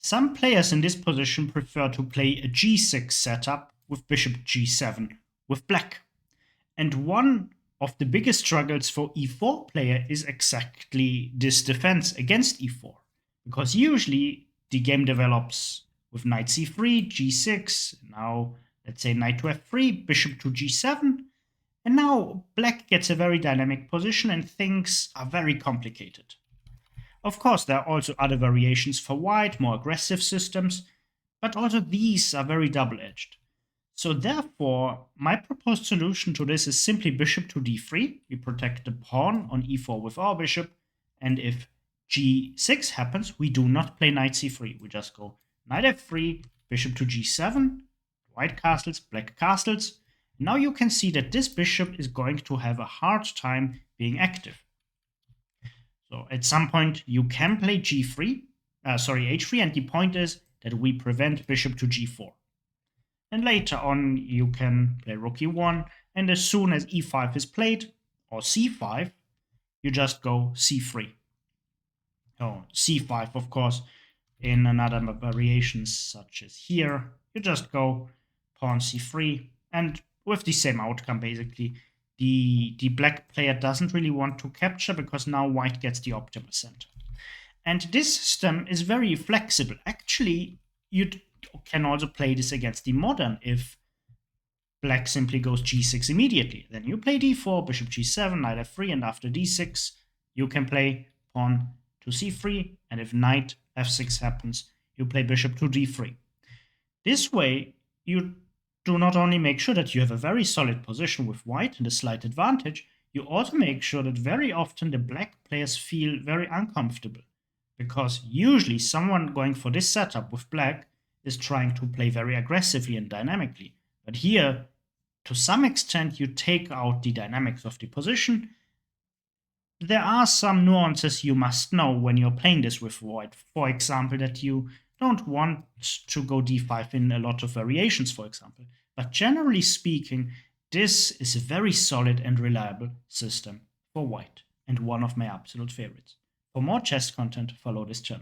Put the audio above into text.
Some players in this position prefer to play a g6 setup with bishop g7 with black. And one of the biggest struggles for e4 player is exactly this defense against e4. Because usually the game develops with knight c3, g6, now let's say knight to f3, bishop to g7, and now black gets a very dynamic position and things are very complicated. Of course, there are also other variations for white, more aggressive systems, but also these are very double-edged. So therefore, my proposed solution to this is simply bishop to d3. We protect the pawn on e4 with our bishop, and if g6 happens, we do not play knight c3. We just go knight f3, bishop to g7, white castles, black castles. Now you can see that this bishop is going to have a hard time being active. So at some point you can play h3, and the point is that we prevent bishop to g4. And later on you can play rook e1, and as soon as e5 is played, or c5, you just go c3. Oh, c5, of course, in another variations such as here, you just go pawn c3, and with the same outcome basically. The black player doesn't really want to capture because now white gets the optimal center. And this system is very flexible. Actually, you can also play this against the modern if black simply goes g6 immediately. Then you play d4, bishop g7, knight f3, and after d6, you can play pawn to c3, and if knight f6 happens, you play bishop to d3. This way, you do not only make sure that you have a very solid position with white and a slight advantage, you also make sure that very often the black players feel very uncomfortable. Because usually someone going for this setup with black is trying to play very aggressively and dynamically. But here, to some extent, you take out the dynamics of the position. There are some nuances you must know when you're playing this with white. For example, that you don't want to go d5 in a lot of variations, for example. But generally speaking, this is a very solid and reliable system for white, and one of my absolute favorites. For more chess content, follow this channel.